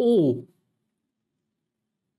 Oh!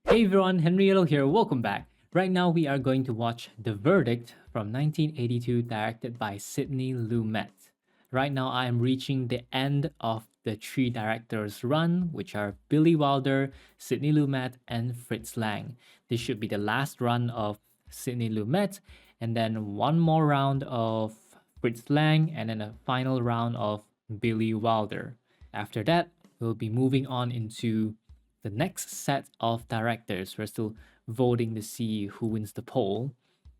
Hey everyone, Henriello here, welcome back. Right now we are going to watch The Verdict from 1982 directed by Sidney Lumet. Right now I am reaching the end of the three directors' run, which are Billy Wilder, Sidney Lumet, and Fritz Lang. This should be the last run of Sidney Lumet, and then one more round of Fritz Lang, and then a final round of Billy Wilder. After that, we'll be moving on into the next set of directors. We're still voting to see who wins the poll.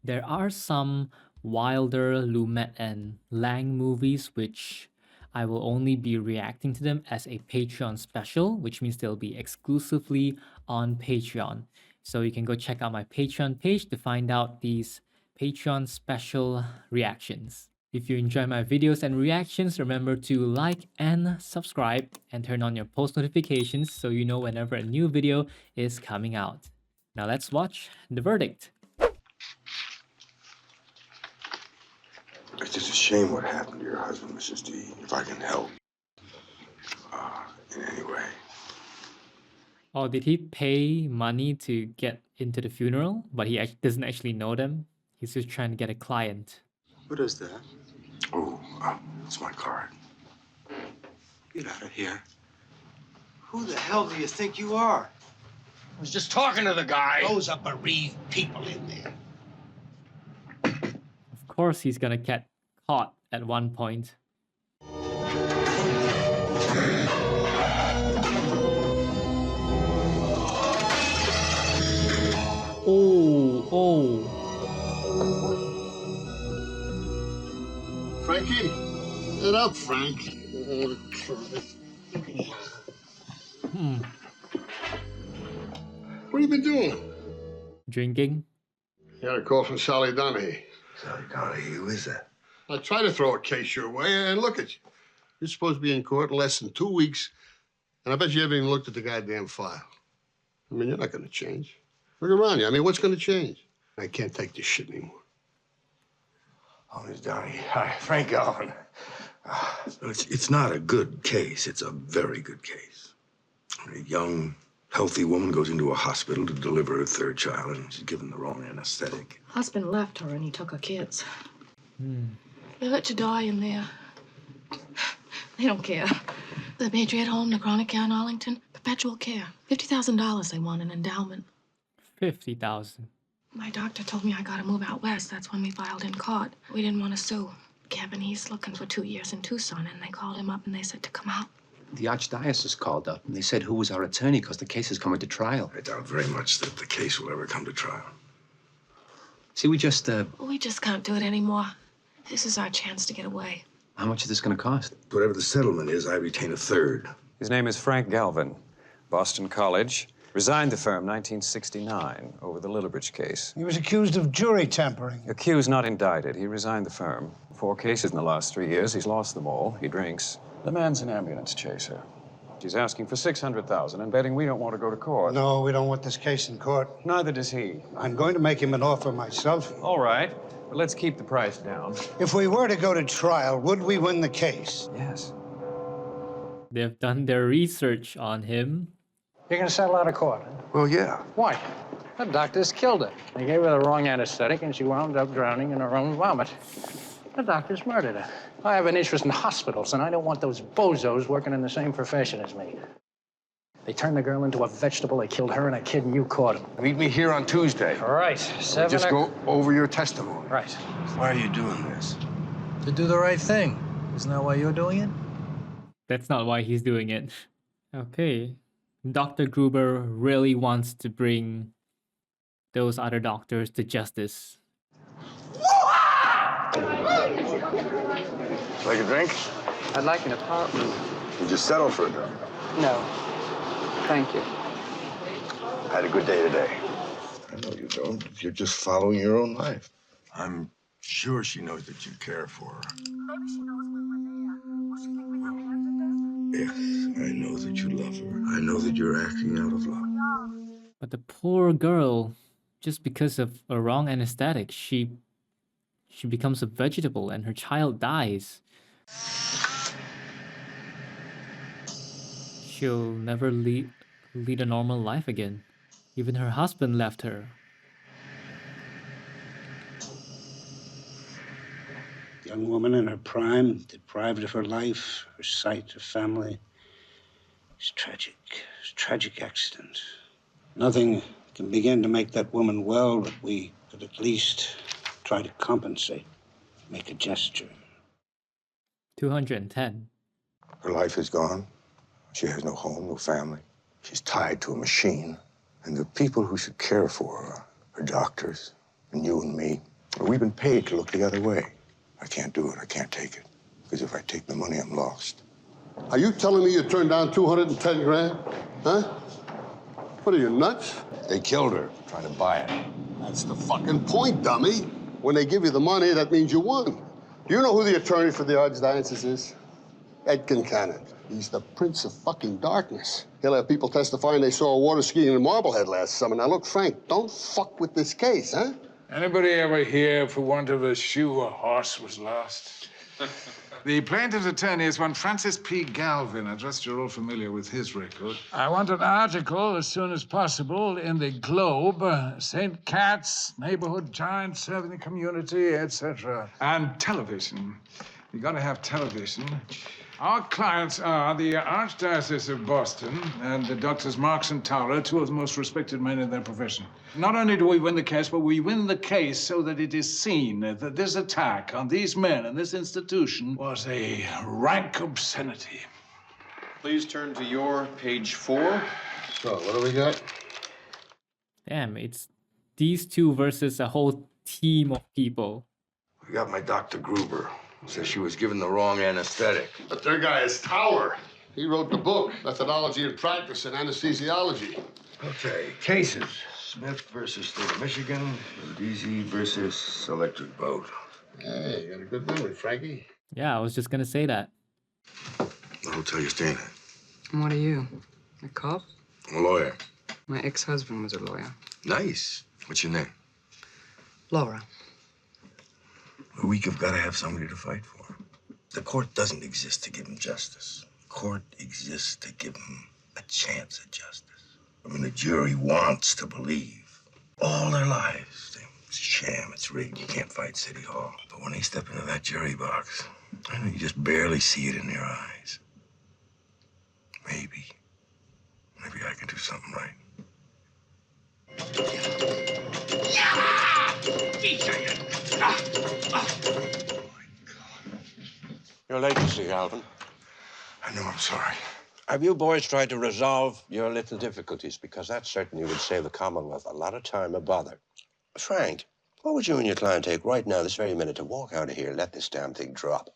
There are some Wilder, Lumet, and Lang movies which I will only be reacting to them as a Patreon special, which means they'll be exclusively on Patreon. So you can go check out my Patreon page to find out these Patreon special reactions. If you enjoy my videos and reactions, remember to like and subscribe and turn on your post notifications so you know whenever a new video is coming out. Now let's watch The Verdict. It's just a shame what happened to your husband, Mrs. D. If I can help in any way. Oh, did he pay money to get into the funeral? But he doesn't actually know them? He's just trying to get a client. What is that? Oh, it's my card. Get out of here. Who the hell do you think you are? I was just talking to the guy. Those are bereaved people in there. Of course he's gonna get caught at one point. Oh. Frankie, get up, Frank. What have you been doing? Drinking. You had a call from Sally Donahue. Sally Donahue, who is that? I tried to throw a case your way, and look at you. You're supposed to be in court in less than 2 weeks, and I bet you haven't even looked at the goddamn file. I mean, you're not going to change. Look around you. I mean, what's going to change? I can't take this shit anymore. Oh, Miss Donahue. Hi, Frank Galvin. It's not a good case. It's a very good case. A young, healthy woman goes into a hospital to deliver her third child, and she's given the wrong anesthetic. Husband left her and he took her kids. They let you die in there. They don't care. The Patriot Home, the Chronic Care in Arlington, perpetual care. $50,000 they want in endowment. 50,000. My doctor told me I gotta move out west. That's when we filed in court. We didn't want to sue. Kevin, he's looking for 2 years in Tucson, and they called him up and they said to come out. The Archdiocese called up, and they said who was our attorney because the case is coming to trial. I doubt very much that the case will ever come to trial. See, we just can't do it anymore. This is our chance to get away. how much is this going to cost? Whatever the settlement is, I retain a third. His name is Frank Galvin, Boston College. Resigned the firm 1969 over the Lillibridge case. He was accused of jury tampering. Accused, not indicted. He resigned the firm. 4 cases in the last 3 years. He's lost them all. He drinks. The man's an ambulance chaser. She's asking for $600,000 and betting we don't want to go to court. No, we don't want this case in court. Neither does he. I'm going to make him an offer myself. All right, but let's keep the price down. If we were to go to trial, would we win the case? Yes. They've done their research on him. You're gonna settle out of court, huh? Well, yeah. Why? The doctors killed her. They gave her the wrong anesthetic, and she wound up drowning in her own vomit. The doctors murdered her. I have an interest in hospitals, and I don't want those bozos working in the same profession as me. They turned the girl into a vegetable. They killed her and a kid, and you caught him. Meet me here on Tuesday. All right, Just go over your testimony. Right. Why are you doing this? To do the right thing. Isn't that why you're doing it? That's not why he's doing it. Okay. Dr. Gruber really wants to bring those other doctors to justice. Like a drink? I'd like an apartment. You just settle for a drink. No. Thank you. Had a good day today. I know you don't. You're just following your own life. I'm sure she knows that you care for her. Maybe she knows we were there. Will she think we were there? Yes, I know that you love her. I know that you're acting out of love. But the poor girl, just because of a wrong anesthetic, she becomes a vegetable and her child dies. She'll never lead a normal life again. Even her husband left her. Young woman in her prime, deprived of her life, her sight, her family. It's tragic. It's a tragic accident. Nothing can begin to make that woman well, but we could at least try to compensate, make a gesture. 210. Her life is gone. She has no home, no family. She's tied to a machine. And the people who should care for her are doctors and you and me. We've been paid to look the other way. I can't do it. I can't take it. Because if I take the money, I'm lost. Are you telling me you turned down 210 grand? Huh? What are you, nuts? They killed her trying to buy it. That's the fucking point, dummy. When they give you the money, that means you won. Do you know who the attorney for the archdiocese is? Ed Concannon. He's the prince of fucking darkness. He'll have people testifying they saw a water skiing in Marblehead last summer. Now, look, Frank, don't fuck with this case, huh? Anybody ever hear, for want of a shoe, a horse was lost? The plaintiff's attorney is one Francis P. Galvin. I trust you're all familiar with his record. I want an article as soon as possible in the Globe, St. Cat's, neighborhood giant serving the community, etc. And television. You gotta have television. Our clients are the Archdiocese of Boston and the Doctors Marks and Towler, two of the most respected men in their profession. Not only do we win the case, but we win the case so that it is seen that this attack on these men and this institution was a rank obscenity. Please turn to your page 4. So, what do we got? Damn, it's these two versus a whole team of people. We got my Dr. Gruber. Says she was given the wrong anesthetic. But their guy is Tower. He wrote the book, Methodology and Practice in Anesthesiology. Okay, cases. Smith versus State of Michigan. Deasy versus Electric Boat. Hey, you got a good memory, Frankie. Yeah, I was just gonna say that. The hotel you're staying at. And what are you? A cop? I'm a lawyer. My ex-husband was a lawyer. Nice. What's your name? Laura. We have got to have somebody to fight for. The court doesn't exist to give him justice. The court exists to give him a chance at justice. I mean, the jury wants to believe all their lives. It's a sham, it's rigged, you can't fight City Hall. But when they step into that jury box, I know you just barely see it in their eyes. Maybe I can do something right. Your latency, Alvin. I know, I'm sorry. Have you boys tried to resolve your little difficulties? Because that certainly would save the Commonwealth a lot of time and bother. Frank, what would you and your client take right now, this very minute, to walk out of here and let this damn thing drop?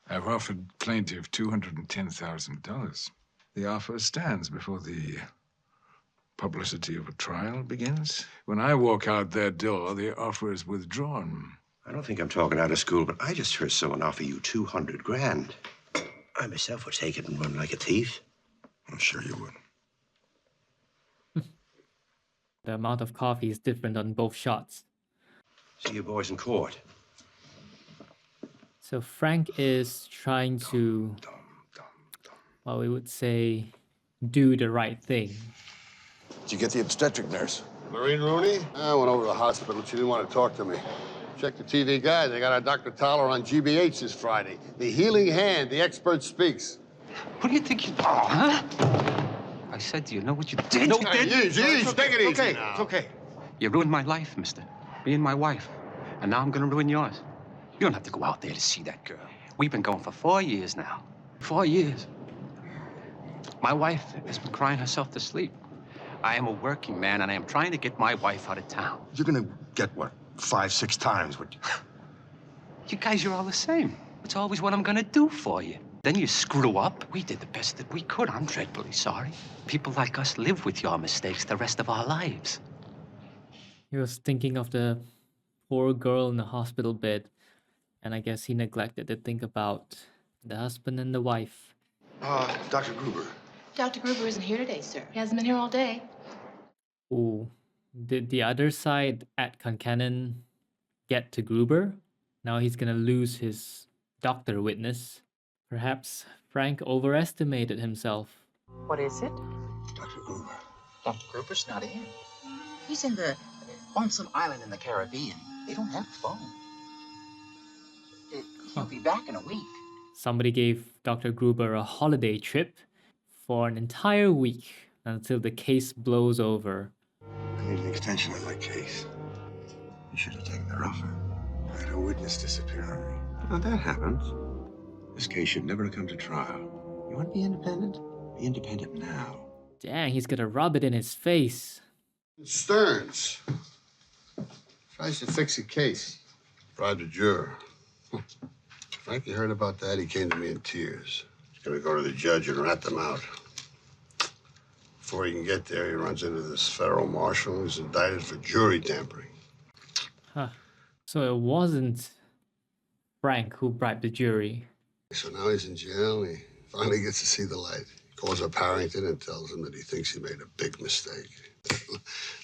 I've offered plaintiff $210,000. The offer stands before the publicity of a trial begins. When I walk out that door, the offer is withdrawn. I don't think I'm talking out of school, but I just heard someone offer you 200 grand. I myself would take it and run like a thief. I'm sure you would. The amount of coffee is different on both shots. See you boys in court. So Frank is trying to, well, we would say, do the right thing. Did you get the obstetric nurse? Maureen Rooney? I went over to the hospital. She didn't want to talk to me. Check the TV guide. They got our Dr. Toller on GBH this Friday. The Healing Hand, the expert speaks. Who do you think you are, huh? I said, do you know what you did? No, easy, take it easy now. It's okay. You ruined my life, mister. Me and my wife. And now I'm gonna ruin yours. You don't have to go out there to see that girl. We've been going for 4 years now. 4 years. My wife has been crying herself to sleep. I am a working man, and I am trying to get my wife out of town. You're gonna get, what, 5, 6 times what you... You guys are all the same. It's always what I'm gonna do for you. Then you screw up. We did the best that we could. I'm dreadfully sorry. People like us live with your mistakes the rest of our lives. He was thinking of the poor girl in the hospital bed, and I guess he neglected to think about the husband and the wife. Dr. Gruber. Dr. Gruber isn't here today, sir. He hasn't been here all day. Ooh, did the other side at Concannon get to Gruber? Now he's gonna lose his doctor witness. Perhaps Frank overestimated himself. What is it? Dr. Gruber? Dr. Gruber's not in. He's on some island in the Caribbean. They don't have a phone. He'll be back in a week. Somebody gave Dr. Gruber a holiday trip for an entire week until the case blows over. I need an extension on my case. You should have taken the offer. I had a witness disappear on me. Now that happens. This case should never have come to trial. You want to be independent? Be independent now. Dang, he's gonna rub it in his face. Stearns tries to fix a case. Bribed a juror. Frankie heard about that. He came to me in tears. He's going to go to the judge and rat them out. Before he can get there, he runs into this federal marshal who's indicted for jury tampering. Huh. So it wasn't Frank who bribed the jury. So now he's in jail. He finally gets to see the light. He calls up Harrington and tells him that he thinks he made a big mistake.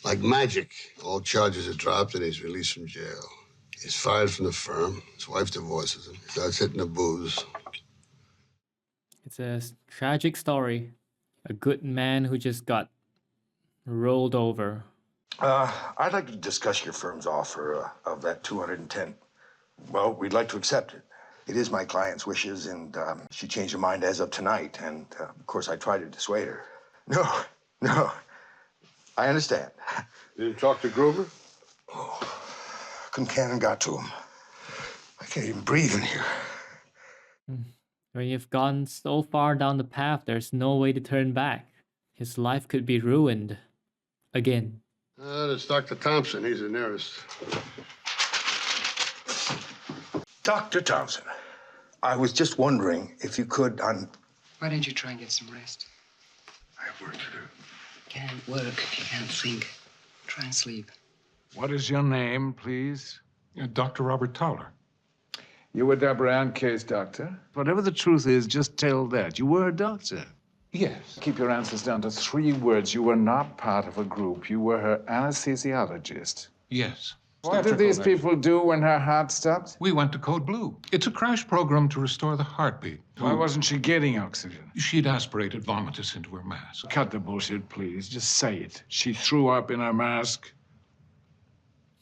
Like magic, all charges are dropped and he's released from jail. He's fired from the firm. His wife divorces him. He starts hitting the booze. It's a tragic story. A good man who just got rolled over. I'd like to discuss your firm's offer of that 210. Well, we'd like to accept it. It is my client's wishes, and she changed her mind as of tonight. And, of course, I tried to dissuade her. No. I understand. You didn't talk to Gruber? Oh, couldn't cannon got to him. I can't even breathe in here. When you've gone so far down the path, there's no way to turn back. His life could be ruined. Again. That's Dr. Thompson. He's the nearest. Dr. Thompson, I was just wondering if you could, Why don't you try and get some rest? I have work to do. Can't work if you can't think. Try and sleep. What is your name, please? Dr. Robert Towler. You were Deborah Ann Kay's doctor. Whatever the truth is, just tell that. You were a doctor. Yes. Keep your answers down to 3 words. You were not part of a group. You were her anesthesiologist. Yes. What did these people do when her heart stopped? We went to Code Blue. It's a crash program to restore the heartbeat. Why wasn't she getting oxygen? She'd aspirated vomitus into her mask. Cut the bullshit, please. Just say it. She threw up in her mask.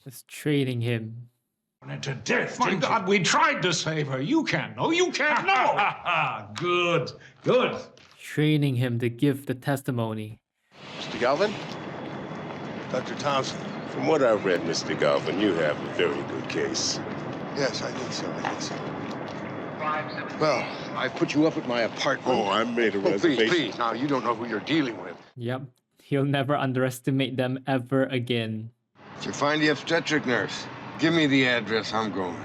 Just treating him. To death. My God, we tried to save her. You can't know. You can't know. Good. Training him to give the testimony. Mr. Galvin? Dr. Thompson, from what I've read, Mr. Galvin, you have a very good case. Yes, I think so. Well, I put you up at my apartment. Oh, I made a reservation. Please, now, you don't know who you're dealing with. Yep. He'll never underestimate them ever again. Did you find the obstetric nurse? Give me the address. I'm going.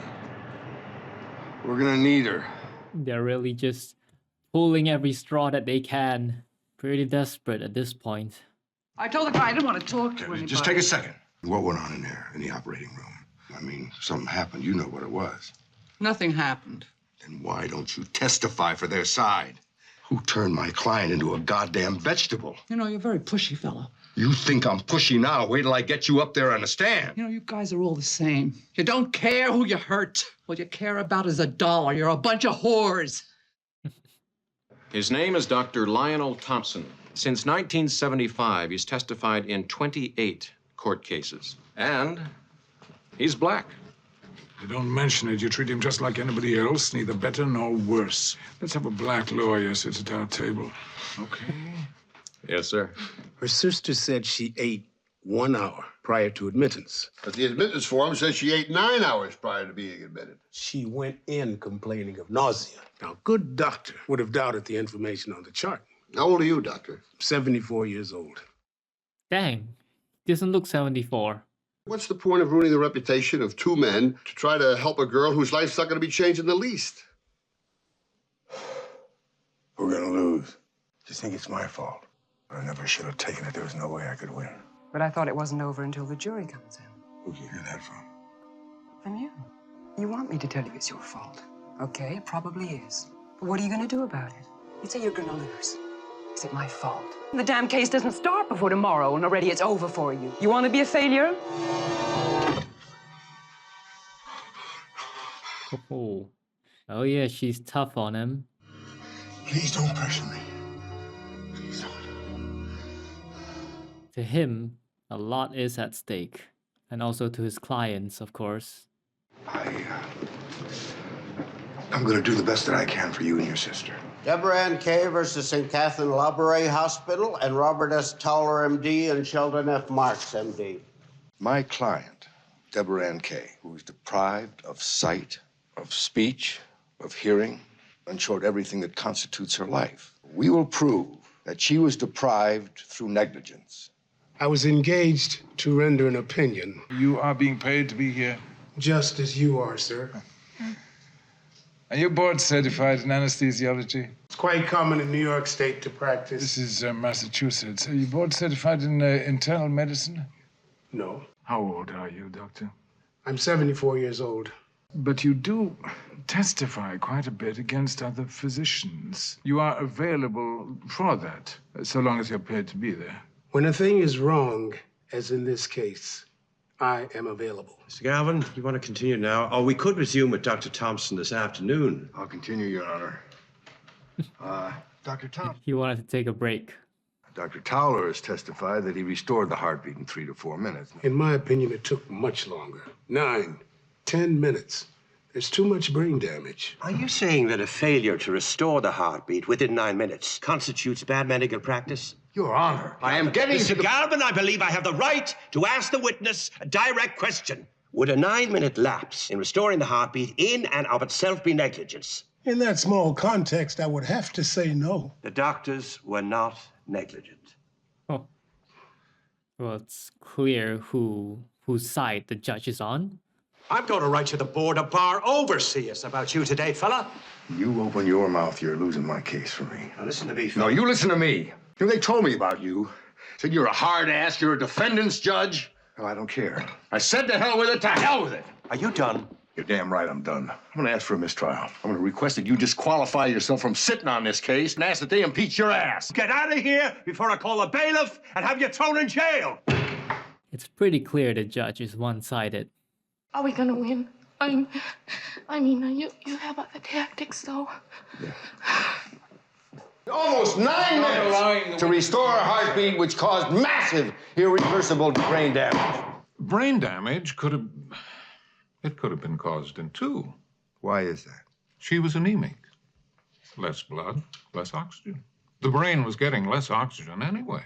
We're gonna need her. They're really just pulling every straw that they can. Pretty desperate at this point. I told the guy I didn't want to talk to anybody. Just take a second. What went on in there, in the operating room? I mean, something happened. You know what it was. Nothing happened. Then why don't you testify for their side? Who turned my client into a goddamn vegetable? You know, you're a very pushy fella. You think I'm pushy now? Wait till I get you up there on the stand. You know, you guys are all the same. You don't care who you hurt. All you care about is $1. You're a bunch of whores. His name is Dr. Lionel Thompson. Since 1975, he's testified in 28 court cases. And he's black. You don't mention it. You treat him just like anybody else, neither better nor worse. Let's have a black lawyer sit at our table. Okay? Yes, sir. Her sister said she ate 1 hour prior to admittance. But the admittance form says she ate 9 hours prior to being admitted. She went in complaining of nausea. Now, a good doctor would have doubted the information on the chart. How old are you, doctor? 74 years old. Dang. Doesn't look 74. What's the point of ruining the reputation of 2 men to try to help a girl whose life's not going to be changed in the least? We're gonna lose. You think it's my fault? I never should have taken it. There was no way I could win. But I thought it wasn't over until the jury comes in. Who can you hear that from? From you. You want me to tell you it's your fault. Okay, it probably is. But what are you going to do about it? You say you're going to lose. Is it my fault? The damn case doesn't start before tomorrow, and already it's over for you. You want to be a failure? Oh yeah, she's tough on him. Please don't pressure me. Please don't. To him, a lot is at stake, and also to his clients, of course. I'm going to do the best that I can for you and your sister. Deborah Ann Kay versus St. Catherine Labouré Hospital and Robert S. Towler, M.D., and Sheldon F. Marks, M.D. My client, Deborah Ann Kay, who is deprived of sight, of speech, of hearing, in short, everything that constitutes her life. We will prove that she was deprived through negligence. I was engaged to render an opinion. You are being paid to be here? Just as you are, sir. Are you board certified in anesthesiology? It's quite common in New York State to practice. This is Massachusetts. Are you board certified in internal medicine? No. How old are you, doctor? I'm 74 years old. But you do testify quite a bit against other physicians. You are available for that, so long as you're paid to be there. When a thing is wrong, as in this case, I am available. Mr. Galvin, you want to continue now? Oh, we could resume with Dr. Thompson this afternoon. I'll continue, Your Honor. Dr. Thompson. He wanted to take a break. Dr. Towler has testified that he restored the heartbeat in 3 to 4 minutes. In my opinion, it took much longer. 9, 10 minutes. There's too much brain damage. Are you saying that a failure to restore the heartbeat within 9 minutes constitutes bad medical practice? Your Honor, I am getting to Mr. the... Galvin, I believe I have the right to ask the witness a direct question. Would a 9-minute lapse in restoring the heartbeat in and of itself be negligence? In that small context, I would have to say no. The doctors were not negligent. Oh. Well, it's clear whose side the judge is on. I'm going to write to the board of bar overseers about you today, fella. You open your mouth, you're losing my case for me. Now listen to me, No, fella. you listen to me. You know, they told me about you. Said you're a hard ass, you're a defendant's judge. Well, I don't care. I said to hell with it, to hell with it. Are you done? You're damn right I'm done. I'm gonna ask for a mistrial. I'm gonna request that you disqualify yourself from sitting on this case and ask that they impeach your ass. Get out of here before I call a bailiff and have you thrown in jail. It's pretty clear the judge is one-sided. Are we gonna win? I mean, you have other tactics, though. Almost 9 minutes to restore a heartbeat which caused massive, irreversible brain damage. Brain damage could have been caused in 2. Why is that? She was anemic. Less blood, less oxygen. The brain was getting less oxygen anyway.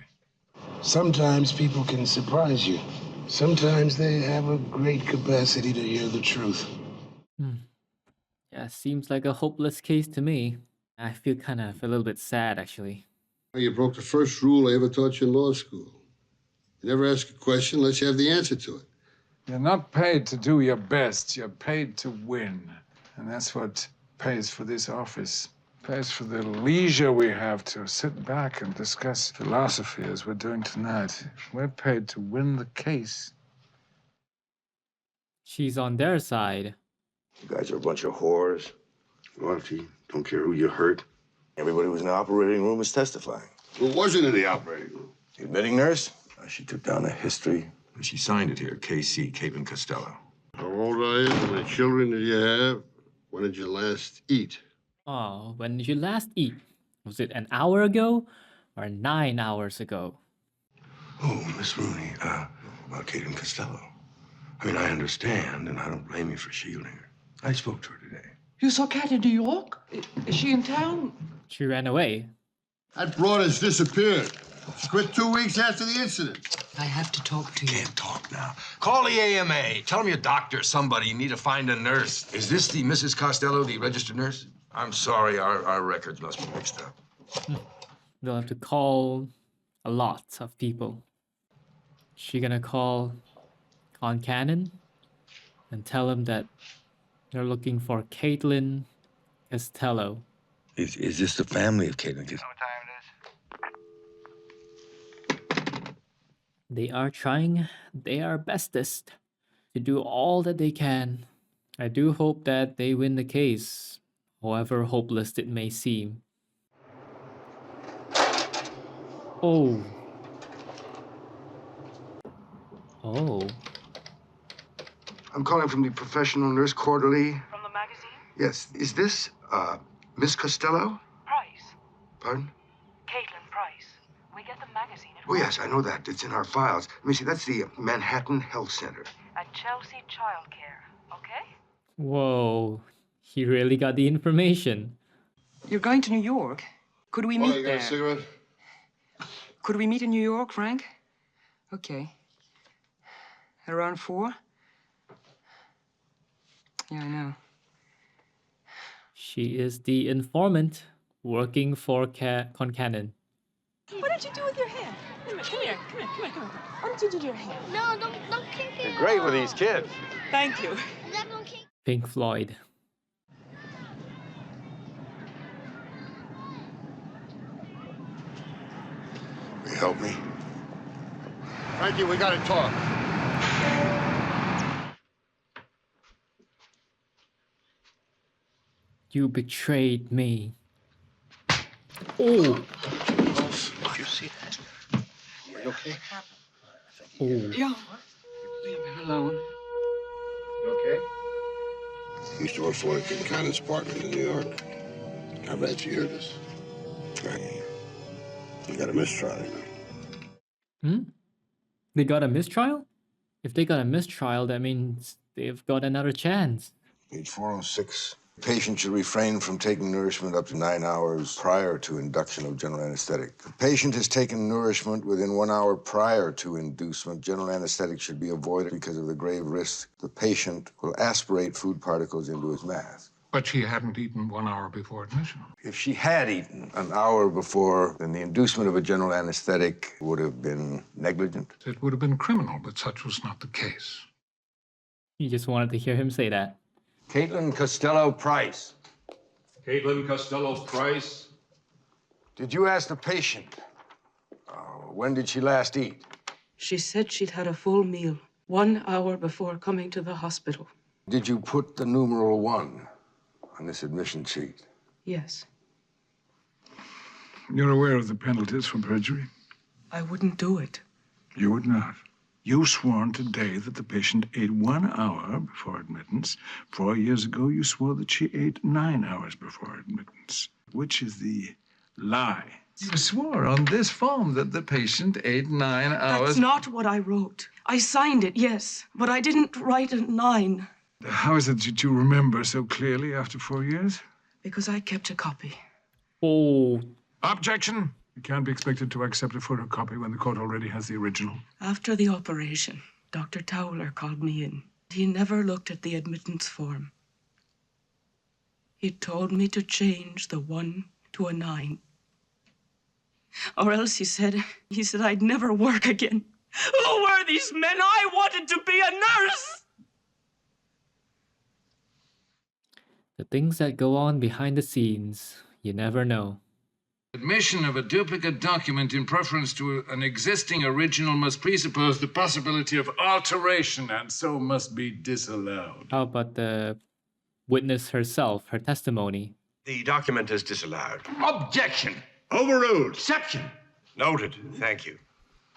Sometimes people can surprise you. Sometimes they have a great capacity to hear the truth. Yeah, seems like a hopeless case to me. I feel kind of a little bit sad, actually. You broke the first rule I ever taught you in law school. You never ask a question unless you have the answer to it. You're not paid to do your best. You're paid to win. And that's what pays for this office. Pays for the leisure we have to sit back and discuss philosophy as we're doing tonight. We're paid to win the case. She's on their side. You guys are a bunch of whores. Loyalty, don't care who you hurt. Everybody who was in the operating room was testifying. Who wasn't in the operating room? The admitting nurse? She took down the history and she signed it here, KC, Cape and Costello. How old are you? How many children did you have? When did you last eat? Oh, when did you last eat? Was it an hour ago or 9 hours ago? Oh, Miss Rooney, about Kate and Costello. I mean, I understand, and I don't blame you for shielding her. I spoke to her today. You saw Kat in New York? Is she in town? She ran away. That broad has disappeared. She quit 2 weeks after the incident. I have to talk to you. Can't talk now. Call the AMA. Tell them your doctor, somebody. You need to find a nurse. Is this the Mrs. Costello, the registered nurse? I'm sorry, our records must be mixed up. They'll have to call a lot of people. She gonna call Concannon and tell him that they're looking for Caitlin Costello. Is this the family of Caitlin? They are trying their bestest to do all that they can. I do hope that they win the case, however hopeless it may seem. Oh. Oh. I'm calling from the Professional Nurse Quarterly. From the magazine? Yes. Is this, Miss Costello? Price. Pardon? Caitlin Price. We get the magazine. Oh, yes, I know that. It's in our files. Let me see, that's the Manhattan Health Center. At Chelsea Childcare, okay? Whoa, he really got the information. You're going to New York? Could we meet you got there? a cigarette? Could we meet in New York, Frank? Okay. At around 4? Yeah, I know. She is the informant working for Concannon. What did you do with your hair? Come here. What did you do to your hair? No, don't kick it. You're great with these kids. Thank you. Pink Floyd. Will you help me? Frankie, we gotta talk. You betrayed me. Oh. Did you see that? Are you okay? Oh. Yeah. Leave me alone. You okay? He used to work for one of Kincannon's partners in New York. How bad you hear this? Right. You got a mistrial, you know. Hmm? They got a mistrial? If they got a mistrial, that means they've got another chance. Page 406. Patient should refrain from taking nourishment up to 9 hours prior to induction of general anesthetic. If the patient has taken nourishment within 1 hour prior to inducement, general anesthetic should be avoided because of the grave risk the patient will aspirate food particles into his mask. But she hadn't eaten 1 hour before admission. If she had eaten an hour before, then the inducement of a general anesthetic would have been negligent. It would have been criminal, but such was not the case. You just wanted to hear him say that. Caitlin Costello Price. Caitlin Costello Price? Did you ask the patient, when did she last eat? She said she'd had a full meal 1 hour before coming to the hospital. Did you put the numeral 1 on this admission sheet? Yes. You're aware of the penalties for perjury? I wouldn't do it. You would not. You sworn today that the patient ate 1 hour before admittance. 4 years ago, you swore that she ate 9 hours before admittance. Which is the lie? You swore on this form that the patient ate 9 hours. That's not what I wrote. I signed it, yes, but I didn't write a 9. How is it that you remember so clearly after 4 years? Because I kept a copy. Oh. Objection! You can't be expected to accept a photocopy when the court already has the original. After the operation, Dr. Towler called me in. He never looked at the admittance form. He told me to change the 1 to a 9. Or else he said I'd never work again. Who were these men? I wanted to be a nurse! The things that go on behind the scenes, you never know. Admission of a duplicate document in preference to an existing original must presuppose the possibility of alteration and so must be disallowed. How about the witness herself, her testimony? The document is disallowed. Objection! Overruled. Exception! Noted. Thank you.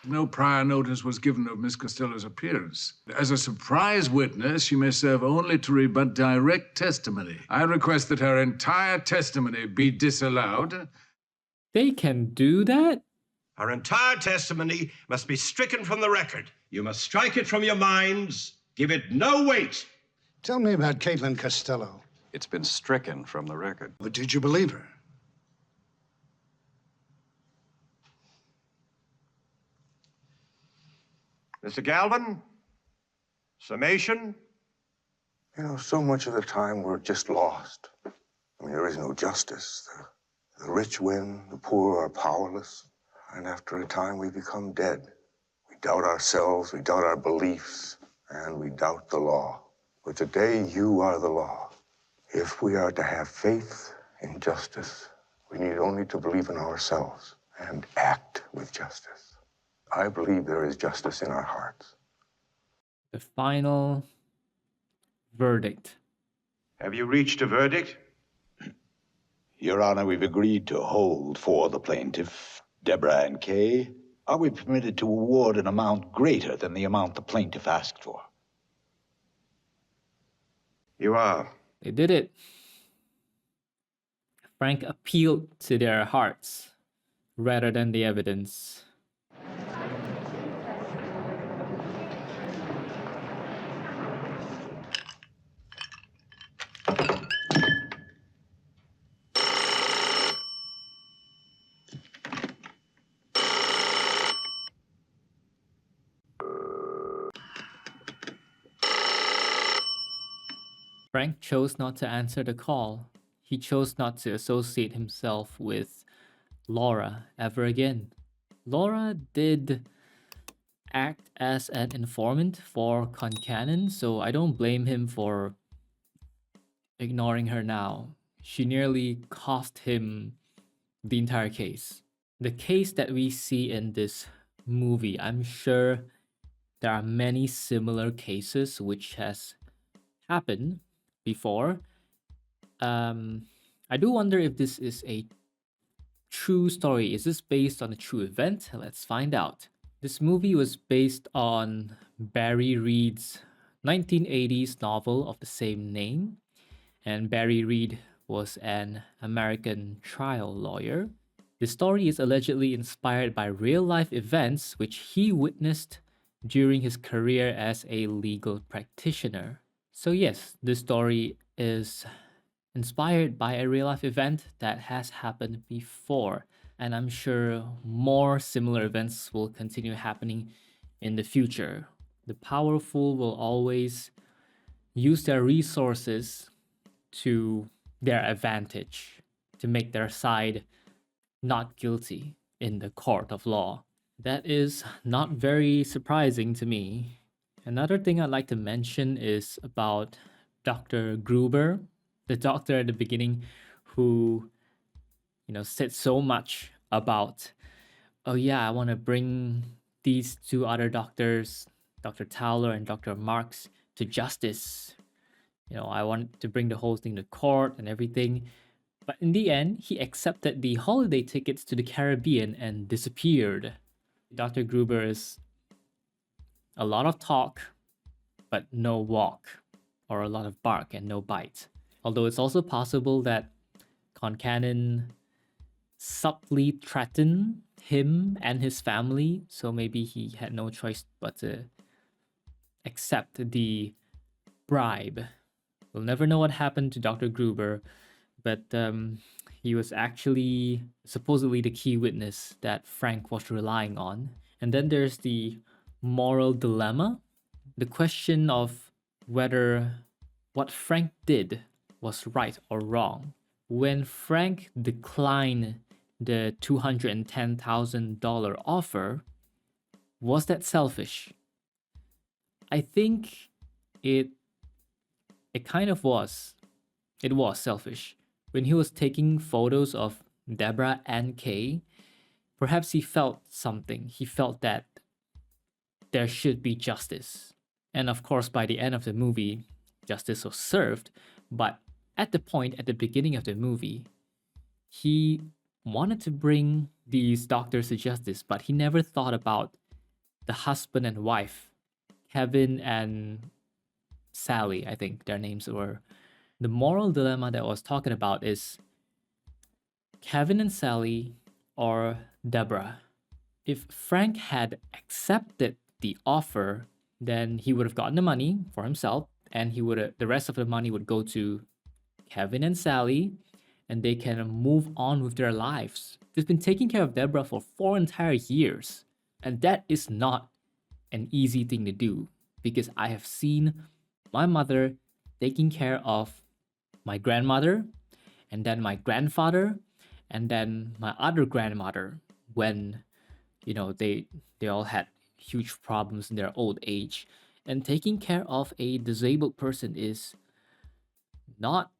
No prior notice was given of Miss Costello's appearance. As a surprise witness, she may serve only to rebut direct testimony. I request that her entire testimony be disallowed. They can do that? Our entire testimony must be stricken from the record. You must strike it from your minds. Give it no weight. Tell me about Caitlin Costello. It's been stricken from the record. But did you believe her? Mr. Galvin, summation. You know, so much of the time we're just lost. I mean, there is no justice. The rich win, the poor are powerless. And after a time, we become dead. We doubt ourselves, we doubt our beliefs, and we doubt the law. But today, you are the law. If we are to have faith in justice, we need only to believe in ourselves and act with justice. I believe there is justice in our hearts. The final verdict. Have you reached a verdict? Your Honor, we've agreed to hold for the plaintiff, Deborah and Kay. Are we permitted to award an amount greater than the amount the plaintiff asked for? You are. They did it. Frank appealed to their hearts rather than the evidence. Frank chose not to answer the call. He chose not to associate himself with Laura ever again. Laura did act as an informant for Concannon, so I don't blame him for ignoring her now. She nearly cost him the entire case. The case that we see in this movie, I'm sure there are many similar cases which has happened before. I do wonder if this is a true story. Is this based on a true event? Let's find out. This movie was based on Barry Reed's 1980s novel of the same name, and Barry Reed was an American trial lawyer. The story is allegedly inspired by real-life events which he witnessed during his career as a legal practitioner. So yes, this story is inspired by a real-life event that has happened before, and I'm sure more similar events will continue happening in the future. The powerful will always use their resources to their advantage to make their side not guilty in the court of law. That is not very surprising to me. Another thing I'd like to mention is about Dr. Gruber, the doctor at the beginning who, said so much about, oh yeah, I want to bring these two other doctors, Dr. Towler and Dr. Marks, to justice. I want to bring the whole thing to court and everything. But in the end, he accepted the holiday tickets to the Caribbean and disappeared. Dr. Gruber is a lot of talk, but no walk, or a lot of bark and no bite. Although it's also possible that Concannon subtly threatened him and his family, so maybe he had no choice but to accept the bribe. We'll never know what happened to Dr. Gruber, but he was actually supposedly the key witness that Frank was relying on. And then there's the moral dilemma, the question of whether what Frank did was right or wrong. When Frank declined the $210,000 offer, was that selfish? I think it kind of was. It was selfish. When he was taking photos of Deborah and Kay, perhaps he felt something. He felt that there should be justice. And of course, by the end of the movie, justice was served. But at the point at the beginning of the movie, he wanted to bring these doctors to justice, but he never thought about the husband and wife, Kevin and Sally, I think their names were. The moral dilemma that I was talking about is Kevin and Sally or Deborah. If Frank had accepted the offer, then he would have gotten the money for himself, and the rest of the money would go to Kevin and Sally, and they can move on with their lives. They've been taking care of Deborah for 4 entire years, and that is not an easy thing to do, because I have seen my mother taking care of my grandmother, and then my grandfather, and then my other grandmother when they all had huge problems in their old age. And taking care of a disabled person is not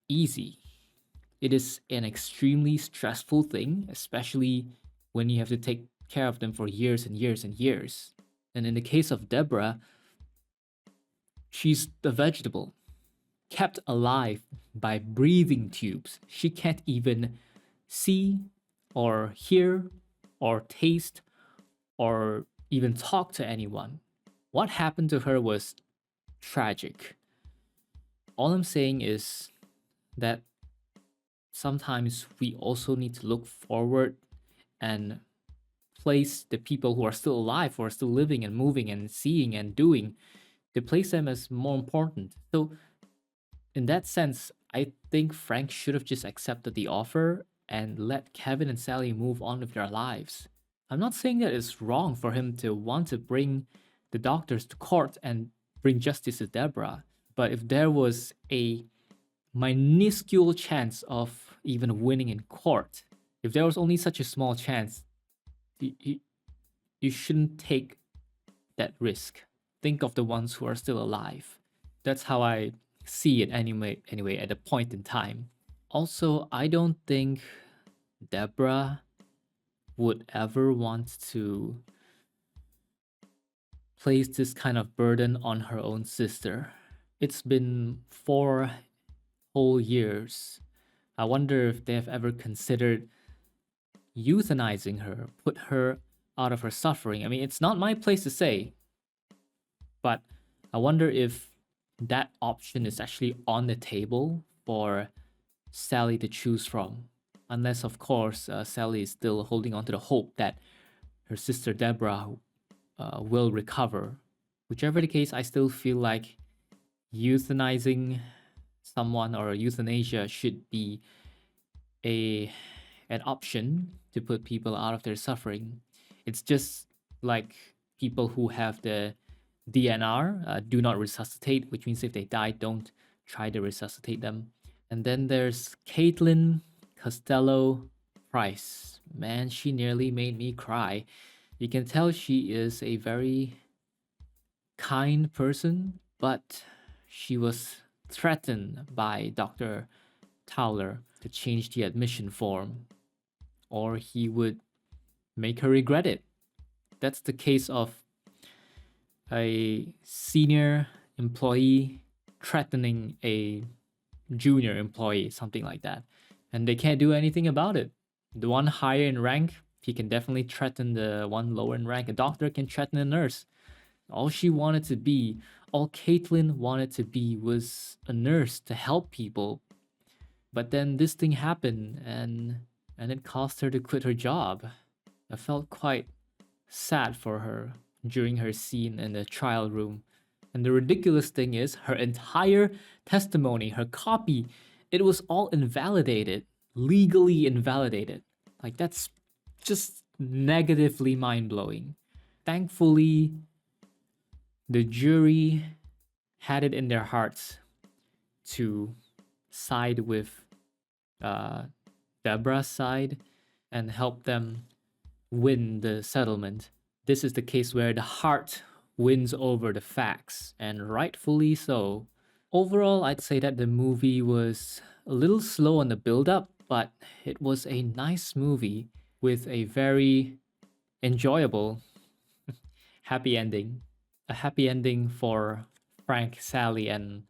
easy. It is an extremely stressful thing, especially when you have to take care of them for years and years and years. And in the case of Deborah, she's a vegetable, kept alive by breathing tubes. She can't even see or hear or taste or even talk to anyone. What happened to her was tragic. All I'm saying is that sometimes we also need to look forward and place the people who are still alive, who are still living and moving and seeing and doing, to place them as more important. So in that sense, I think Frank should have just accepted the offer and let Kevin and Sally move on with their lives. I'm not saying that it's wrong for him to want to bring the doctors to court and bring justice to Deborah, but if there was a minuscule chance of even winning in court, if there was only such a small chance, you shouldn't take that risk. Think of the ones who are still alive. That's how I see it anyway at a point in time. Also, I don't think Deborah would ever want to place this kind of burden on her own sister. It's been 4 whole years. I wonder if they have ever considered euthanizing her, put her out of her suffering. I mean, it's not my place to say, but I wonder if that option is actually on the table for Sally to choose from. Unless, of course, Sally is still holding on to the hope that her sister Deborah will recover. Whichever the case, I still feel like euthanizing someone or euthanasia should be an option to put people out of their suffering. It's just like people who have the DNR, do not resuscitate, which means if they die, don't try to resuscitate them. And then there's Caitlin Costello Price. Man, she nearly made me cry. You can tell she is a very kind person, but she was threatened by Dr. Towler to change the admission form, or he would make her regret it. That's the case of a senior employee threatening a junior employee, something like that. And they can't do anything about it. The one higher in rank, he can definitely threaten the one lower in rank. A doctor can threaten a nurse. All she wanted to be, all Caitlin wanted to be, was a nurse to help people. But then this thing happened, and it caused her to quit her job. I felt quite sad for her during her scene in the trial room. And the ridiculous thing is, her entire testimony, her copy, it was all invalidated, legally invalidated. Like, that's just negatively mind-blowing. Thankfully, the jury had it in their hearts to side with Deborah's side and help them win the settlement. This is the case where the heart wins over the facts, and rightfully so. Overall, I'd say that the movie was a little slow on the build-up, but it was a nice movie with a very enjoyable happy ending. A happy ending for Frank, Sally, and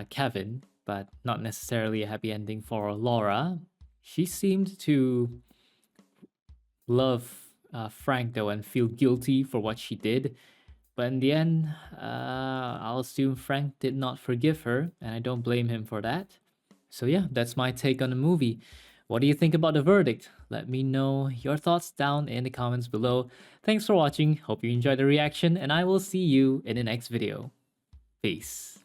Kevin, but not necessarily a happy ending for Laura. She seemed to love Frank though and feel guilty for what she did. But in the end, I'll assume Frank did not forgive her, and I don't blame him for that. So yeah, that's my take on the movie. What do you think about the verdict? Let me know your thoughts down in the comments below. Thanks for watching, hope you enjoyed the reaction, and I will see you in the next video. Peace.